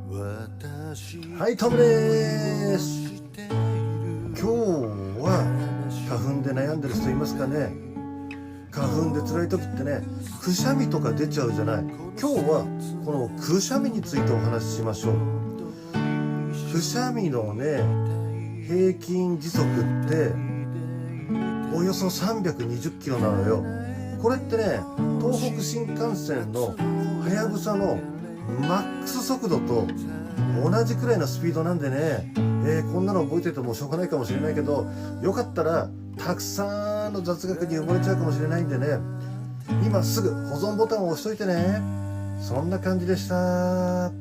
はい、トムです。今日は花粉で悩んでる人いますかね。花粉で辛い時ってね、くしゃみとか出ちゃうじゃない。今日はこのくしゃみについてお話ししましょう。くしゃみのね、平均時速っておよそ320キロなのよ。これってね、東北新幹線のはやぶさのマックス速度と同じくらいのスピードなんでね、こんなの覚えててもしょうがないかもしれないけど、よかったらたくさんの雑学に埋もれちゃうかもしれないんでね、今すぐ保存ボタンを押しといてね。そんな感じでした。